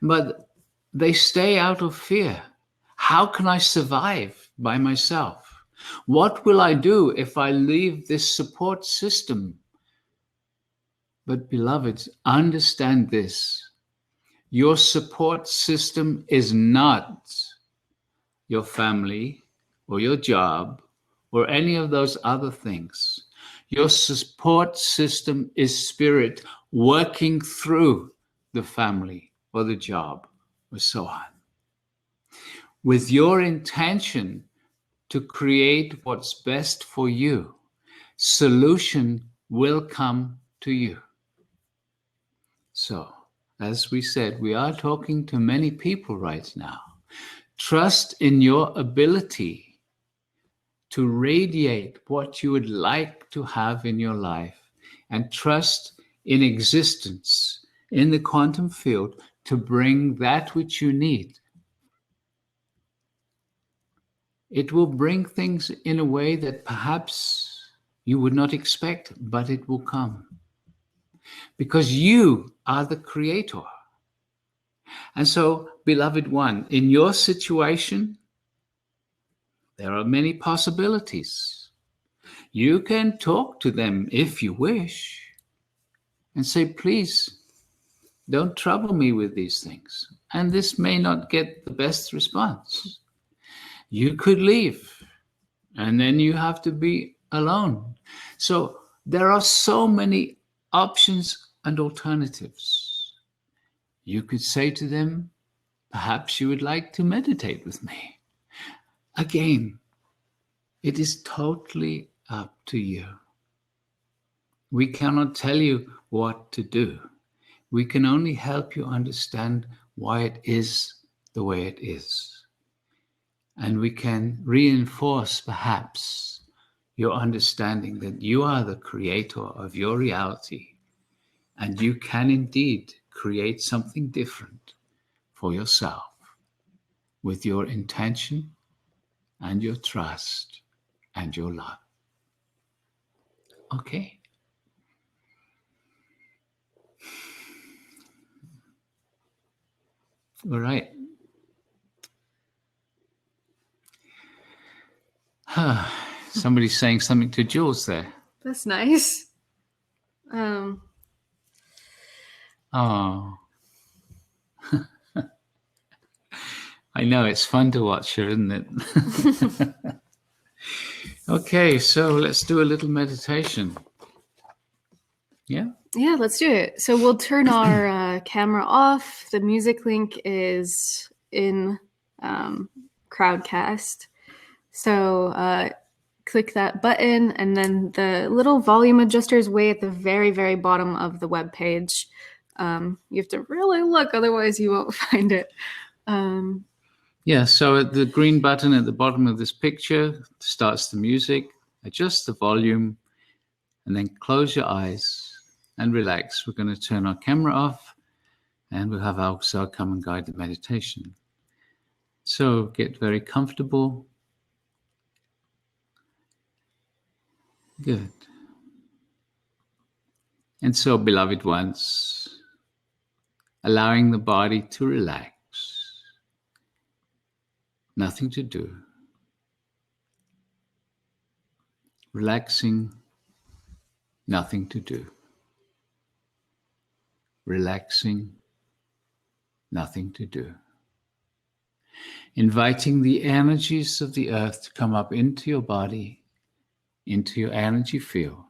[SPEAKER 1] but they stay out of fear. How can I survive by myself? What will I do if I leave this support system? But beloveds, understand this. Your support system is not your family or your job or any of those other things. Your support system is spirit working through the family or the job or so on, with your intention to create what's best for you. Solution will come to you. So, as we said, we are talking to many people right now. Trust in your ability to radiate what you would like to have in your life, and trust in existence, in the quantum field, to bring that which you need. It will bring things in a way that perhaps you would not expect, but it will come. Because you are the creator. And so, beloved one, in your situation, there are many possibilities. You can talk to them if you wish and say, please, don't trouble me with these things. And this may not get the best response. You could leave, and then you have to be alone. So there are so many options and alternatives. You could say to them, perhaps you would like to meditate with me. Again, it is totally up to you. We cannot tell you what to do. We can only help you understand why it is the way it is. And we can reinforce perhaps your understanding that you are the creator of your reality, and you can indeed create something different for yourself with your intention and your trust and your love. Okay. All right. Somebody's saying something to Jules there.
[SPEAKER 2] That's nice.
[SPEAKER 1] Oh. I know, it's fun to watch her, isn't it? Okay, so let's do a little meditation. Yeah?
[SPEAKER 2] Yeah, let's do it. So we'll turn our camera off. The music link is in Crowdcast. So click that button, and then the little volume adjuster is way at the very, very bottom of the web page. You have to really look, otherwise you won't find it.
[SPEAKER 1] Yeah, so the green button at the bottom of this picture starts the music. Adjust the volume, and then close your eyes and relax. We're going to turn our camera off, and we'll have Alcazar come and guide the meditation. So get very comfortable. Good. And so, beloved ones, allowing the body to relax. Nothing to do. Relaxing, nothing to do. Relaxing, nothing to do. Inviting the energies of the earth to come up into your body, into your energy field.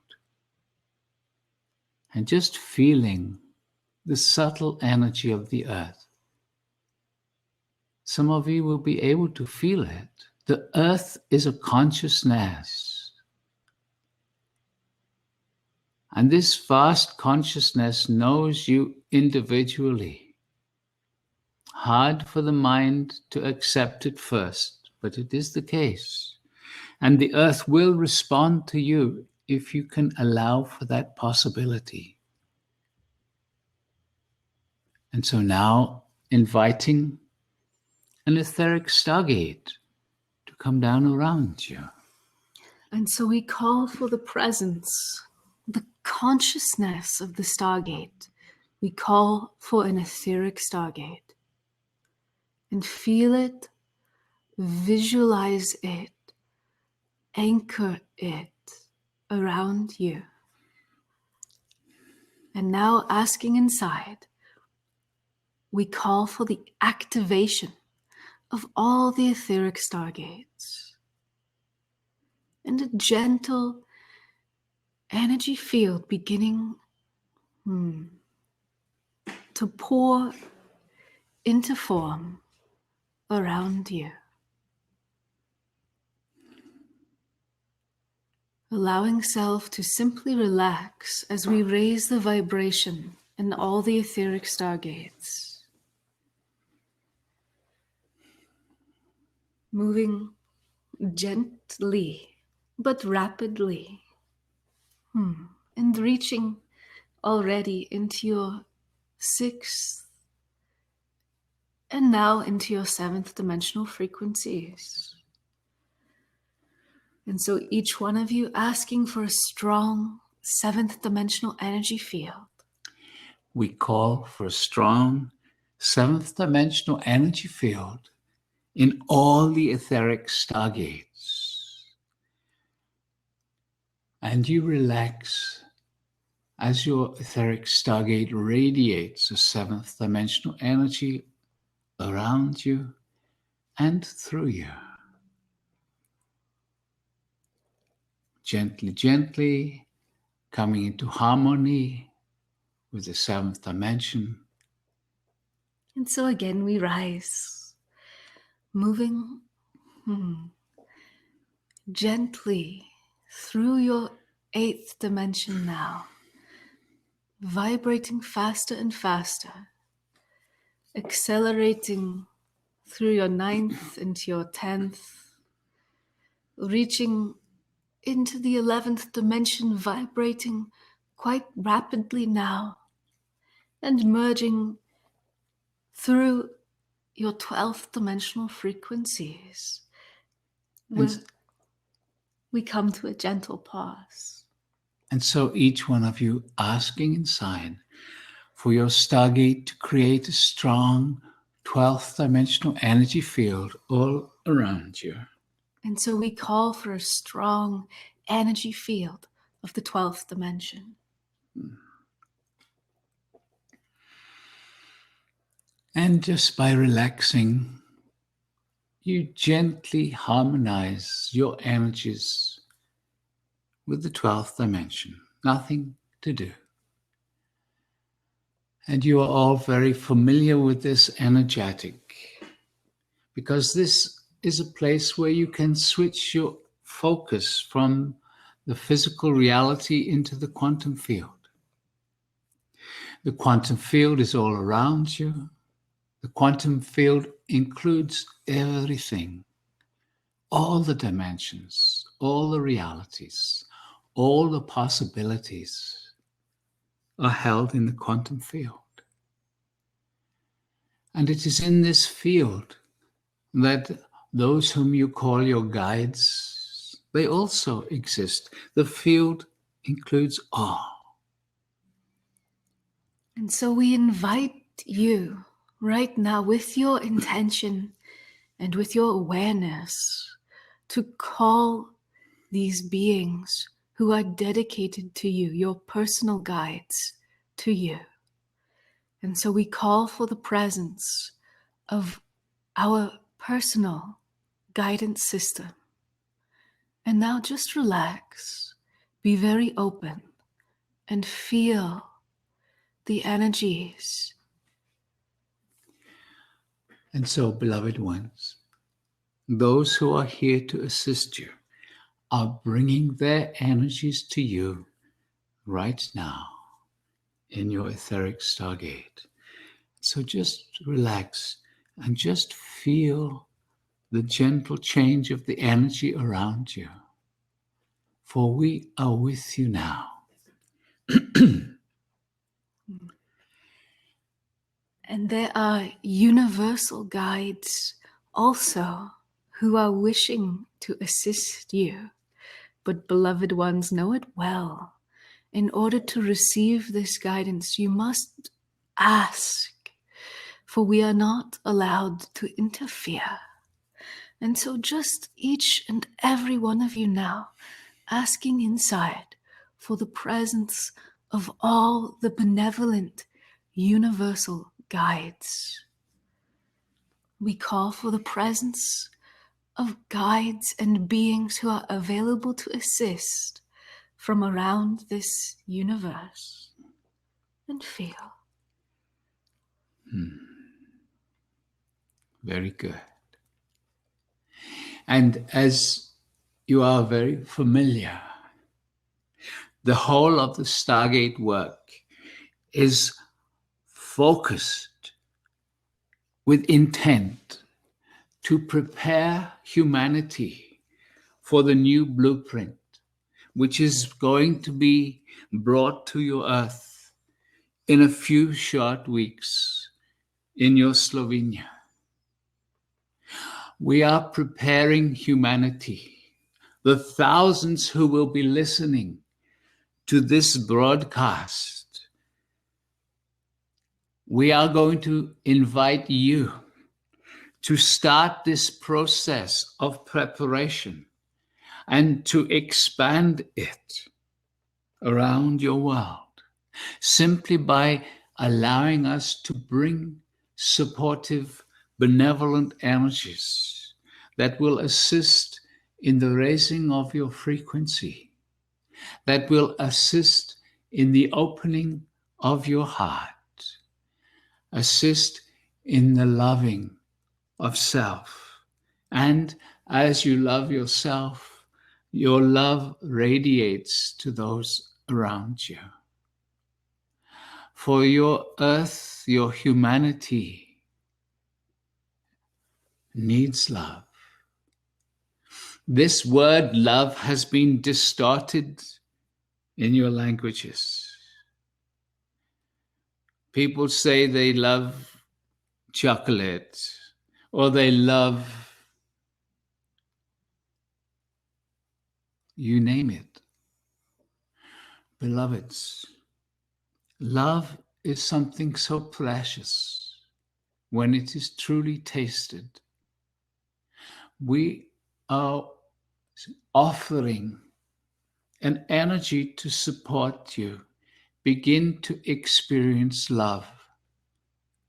[SPEAKER 1] And just feeling the subtle energy of the earth. Some of you will be able to feel it. The earth is a consciousness. And this vast consciousness knows you individually. Hard for the mind to accept it first, but it is the case. And the earth will respond to you if you can allow for that possibility. And so now, inviting an etheric stargate to come down around you.
[SPEAKER 2] And so we call for the presence, the consciousness of the Stargate. We call for an etheric Stargate. And feel it, visualize it, anchor it around you. And now asking inside, we call for the activation of all the etheric Stargates and a gentle energy field beginning to pour into form around you. Allowing self to simply relax as we raise the vibration in all the etheric Stargates. Moving gently but rapidly, and reaching already into your 6th and now into your 7th dimensional frequencies. And so each one of you asking for a strong 7th dimensional energy field.
[SPEAKER 1] We call for a strong 7th dimensional energy field in all the etheric Stargates. And you relax as your etheric Stargate radiates a 7th dimensional energy around you and through you. Gently, gently coming into harmony with the 7th dimension.
[SPEAKER 2] And so again we rise, moving gently through your 8th dimension now, vibrating faster and faster, accelerating through your 9th into your 10th, reaching into the 11th dimension, vibrating quite rapidly now, and merging through your 12th dimensional frequencies. We come to a gentle pause.
[SPEAKER 1] And so each one of you asking inside for your Stargate to create a strong 12th dimensional energy field all around you.
[SPEAKER 2] And so we call for a strong energy field of the 12th dimension.
[SPEAKER 1] And just by relaxing, you gently harmonize your energies with the 12th dimension. Nothing to do. And you are all very familiar with this energetic, because this is a place where you can switch your focus from the physical reality into the quantum field. The quantum field is all around you. The quantum field includes everything, all the dimensions, all the realities, all the possibilities are held in the quantum field. And it is in this field that those whom you call your guides, they also exist. The field includes all.
[SPEAKER 2] And so we invite you right now with your intention and with your awareness to call these beings who are dedicated to you, your personal guides, to you. And so we call for the presence of our personal guidance system. And now just relax, be very open, and feel the energies.
[SPEAKER 1] And so, beloved ones, those who are here to assist you are bringing their energies to you right now in your etheric Stargate. So just relax and just feel the gentle change of the energy around you. For we are with you now.
[SPEAKER 2] And there are universal guides also who are wishing to assist you, but beloved ones know it well. In order to receive this guidance, you must ask, for we are not allowed to interfere. And so just each and every one of you now, asking inside for the presence of all the benevolent universal guides. We call for the presence of guides and beings who are available to assist from around this universe. And feel.
[SPEAKER 1] Very good. And as you are very familiar, the whole of the Stargate work is focused with intent to prepare humanity for the new blueprint, which is going to be brought to your earth in a few short weeks in your Slovenia. We are preparing humanity, the thousands who will be listening to this broadcast. We are going to invite you to start this process of preparation and to expand it around your world, simply by allowing us to bring supportive, benevolent energies that will assist in the raising of your frequency, that will assist in the opening of your heart, assist in the loving of self. And as you love yourself, your love radiates to those around you. For your earth, your humanity needs love. This word love has been distorted in your languages. People say they love chocolate, or they love, you name it. Beloveds, love is something so precious when it is truly tasted. We are offering an energy to support you. Begin to experience love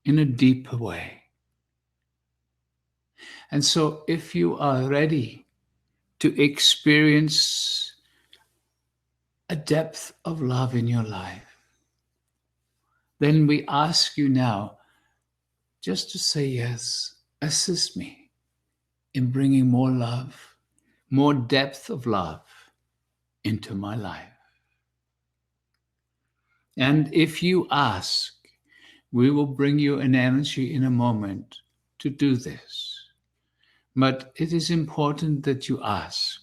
[SPEAKER 1] in a deeper way. And so if you are ready to experience a depth of love in your life, then we ask you now just to say yes. Assist me in bringing more love, more depth of love into my life. And if you ask, we will bring you an energy in a moment to do this. But it is important that you ask.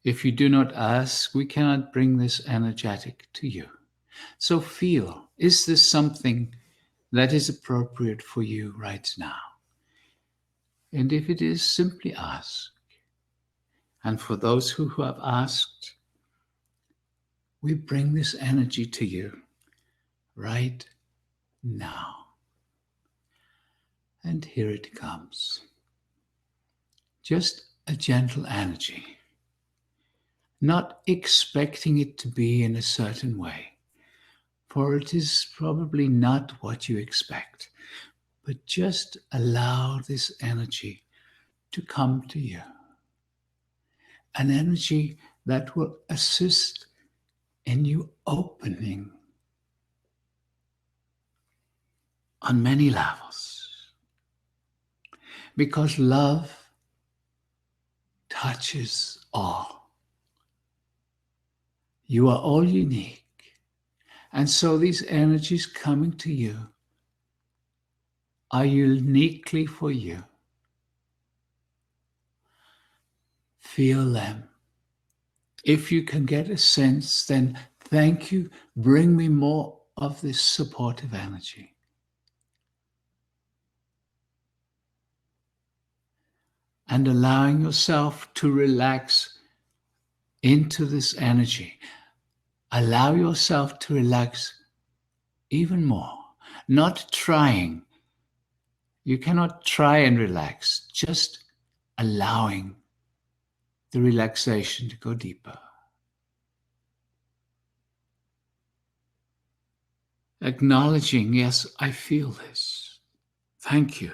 [SPEAKER 1] If you do not ask, we cannot bring this energetic to you. So feel, is this something that is appropriate for you right now? And if it is, simply ask. And for those who have asked, we bring this energy to you right now. And here it comes. Just a gentle energy, not expecting it to be in a certain way, for it is probably not what you expect, but just allow this energy to come to you. An energy that will assist in you opening on many levels. Because love touches all. You are all unique. And so these energies coming to you are uniquely for you. Feel them. If you can get a sense, then thank you. Bring me more of this supportive energy. And allowing yourself to relax into this energy. Allow yourself to relax even more, not trying. You cannot try and relax, just allowing the relaxation to go deeper. Acknowledging, yes, I feel this. Thank you.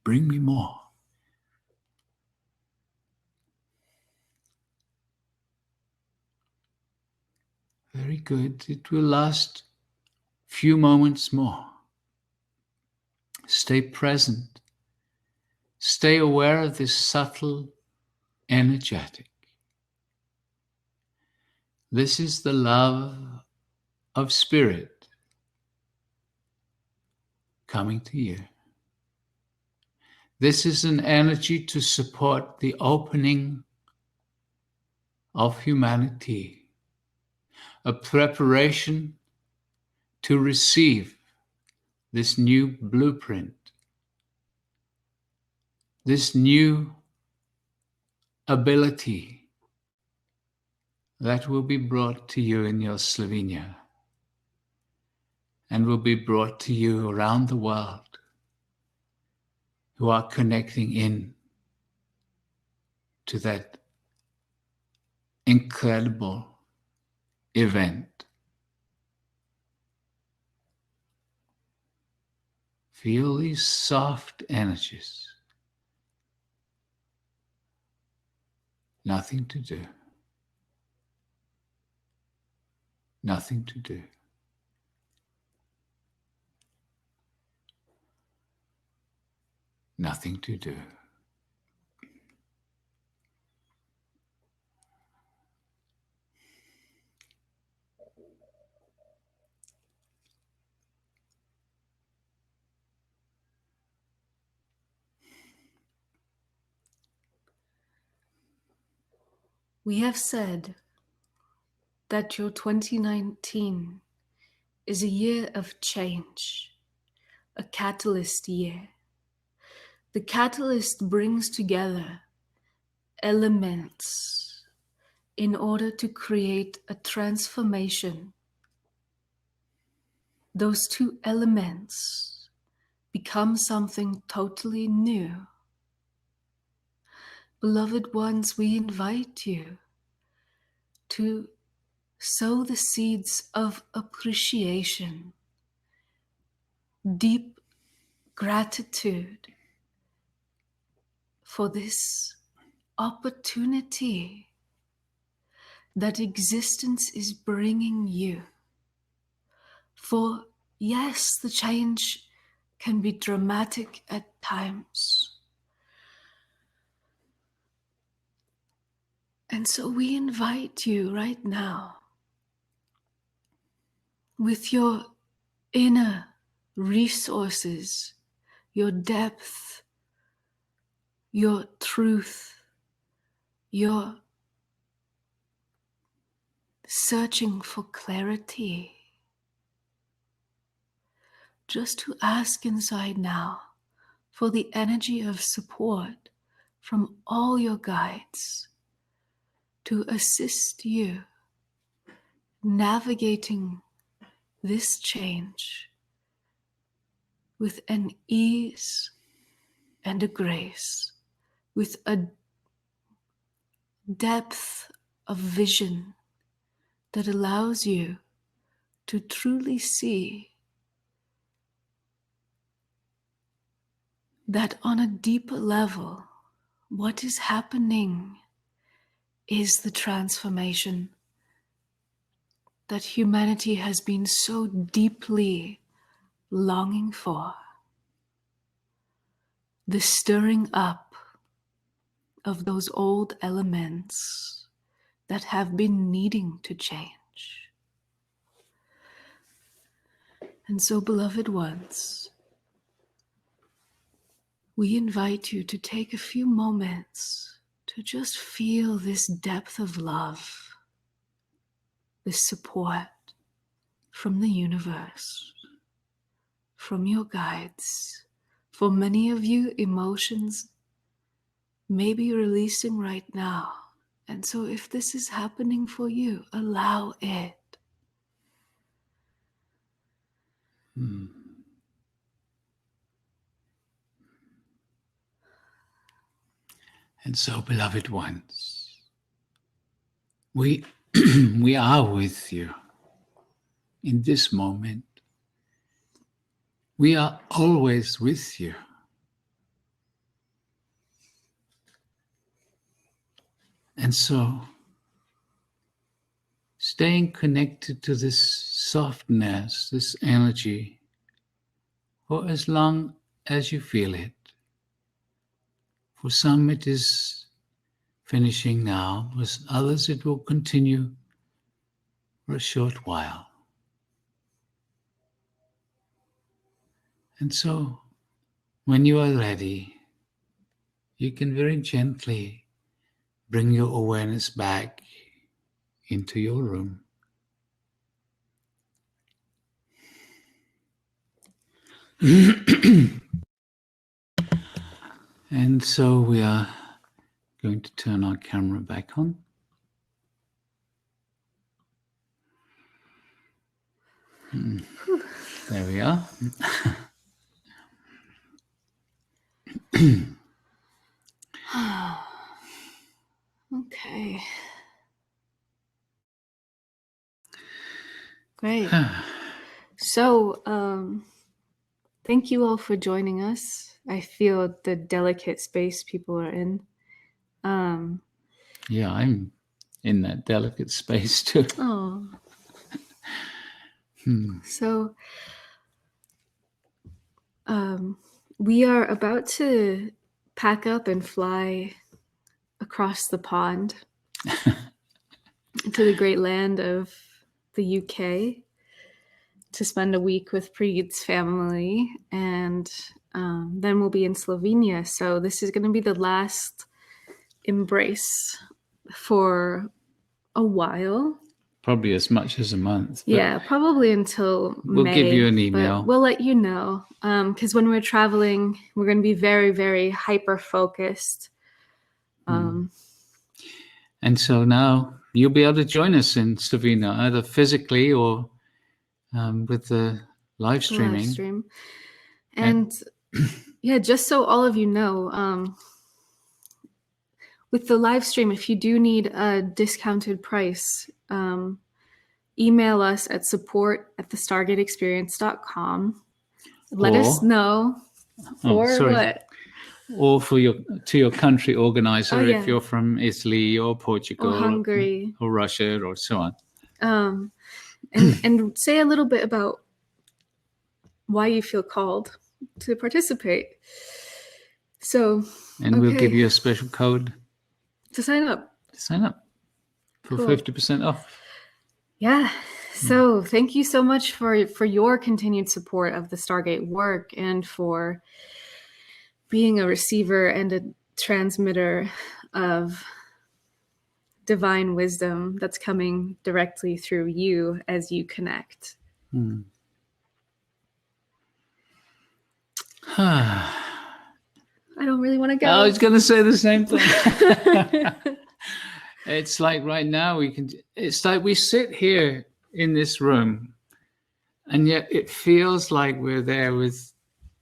[SPEAKER 1] Bring me more. Very good. It will last a few moments more. Stay present. Stay aware of this subtle energetic. This is the love of spirit coming to you. This is an energy to support the opening of humanity, a preparation to receive this new blueprint, this new ability that will be brought to you in your Slovenia and will be brought to you around the world who are connecting in to that incredible event. Feel these soft energies. Nothing to do. Nothing to do. Nothing to do.
[SPEAKER 2] We have said that your 2019 is a year of change, a catalyst year. The catalyst brings together elements in order to create a transformation. Those two elements become something totally new. Beloved ones, we invite you to sow the seeds of appreciation, deep gratitude for this opportunity that existence is bringing you. For yes, the change can be dramatic at times. And so we invite you right now, with your inner resources, your depth, your truth, your searching for clarity, just to ask inside now for the energy of support from all your guides to assist you navigating this change with an ease and a grace, with a depth of vision that allows you to truly see that on a deeper level, what is happening is the transformation that humanity has been so deeply longing for. The stirring up of those old elements that have been needing to change. And so, beloved ones, we invite you to take a few moments to just feel this depth of love, this support from the universe, from your guides. For many of you, emotions may be releasing right now And so if this is happening for you, allow it.
[SPEAKER 1] Hmm. And so, beloved ones, we we are with you in this moment. We are always with you. And so, staying connected to this softness, this energy, for as long as you feel it. For some, it is finishing now. For others, it will continue for a short while. And so, when you are ready, you can very gently bring your awareness back into your room. And so we are going to turn our camera back on. There we are.
[SPEAKER 2] Okay. Great. So, thank you all for joining us. I feel the delicate space people are in.
[SPEAKER 1] Yeah, I'm in that delicate space too.
[SPEAKER 2] Oh. So, we are about to pack up and fly across the pond to the great land of the UK to spend a week with Prageet's family, and then we'll be in Slovenia. So this is going to be the last embrace for a while.
[SPEAKER 1] Probably as much as a month.
[SPEAKER 2] Yeah, probably until
[SPEAKER 1] we'll
[SPEAKER 2] May.
[SPEAKER 1] Give you an email.
[SPEAKER 2] But we'll let you know, because when we're traveling, we're going to be very, very hyper-focused.
[SPEAKER 1] And so now you'll be able to join us in Slovenia, either physically or with the live streaming.
[SPEAKER 2] And yeah, just so all of you know, with the live stream, if you do need a discounted price, email us at support@thestargateexperience.com. Let us know. What?
[SPEAKER 1] Or to your country organizer, if you're from Italy or Portugal
[SPEAKER 2] or Hungary
[SPEAKER 1] or Russia or so on.
[SPEAKER 2] And say a little bit about why you feel called to participate. So,
[SPEAKER 1] we'll give you a special code
[SPEAKER 2] to sign up.
[SPEAKER 1] For 50% off.
[SPEAKER 2] Yeah. So thank you so much for your continued support of the Stargate work and for being a receiver and a transmitter of divine wisdom that's coming directly through you as you connect. I don't really want to go.
[SPEAKER 1] I was going to say the same thing. It's like right now it's like we sit here in this room and yet it feels like we're there with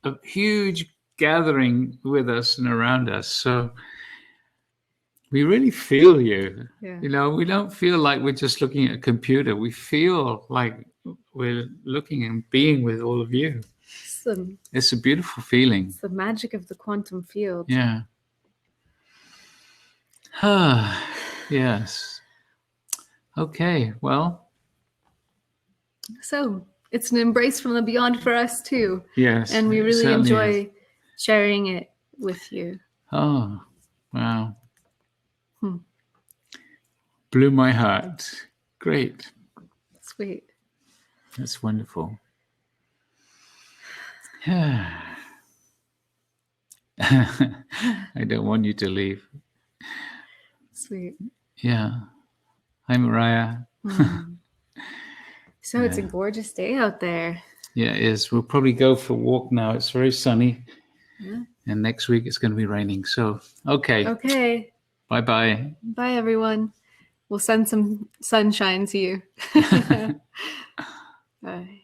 [SPEAKER 1] a huge gathering with us and around us. So we really feel you.
[SPEAKER 2] Yeah.
[SPEAKER 1] You know, we don't feel like we're just looking at a computer. We feel like we're looking and being with all of you. It's a beautiful feeling.
[SPEAKER 2] It's the magic of the quantum field.
[SPEAKER 1] Yeah. Yes. Okay, well.
[SPEAKER 2] So it's an embrace from the beyond for us too.
[SPEAKER 1] Yes.
[SPEAKER 2] And we really enjoy sharing it with you.
[SPEAKER 1] Oh, wow. Blew my heart. Great.
[SPEAKER 2] Sweet.
[SPEAKER 1] That's wonderful. I don't want you to leave.
[SPEAKER 2] Sweet.
[SPEAKER 1] Yeah. Hi, Mariah.
[SPEAKER 2] So it's a gorgeous day out there.
[SPEAKER 1] Yeah, it is. We'll probably go for a walk now. It's very sunny.
[SPEAKER 2] Yeah.
[SPEAKER 1] And next week it's going to be raining. So, okay.
[SPEAKER 2] Okay.
[SPEAKER 1] Bye-bye.
[SPEAKER 2] Bye, everyone. We'll send some sunshine to you. Bye.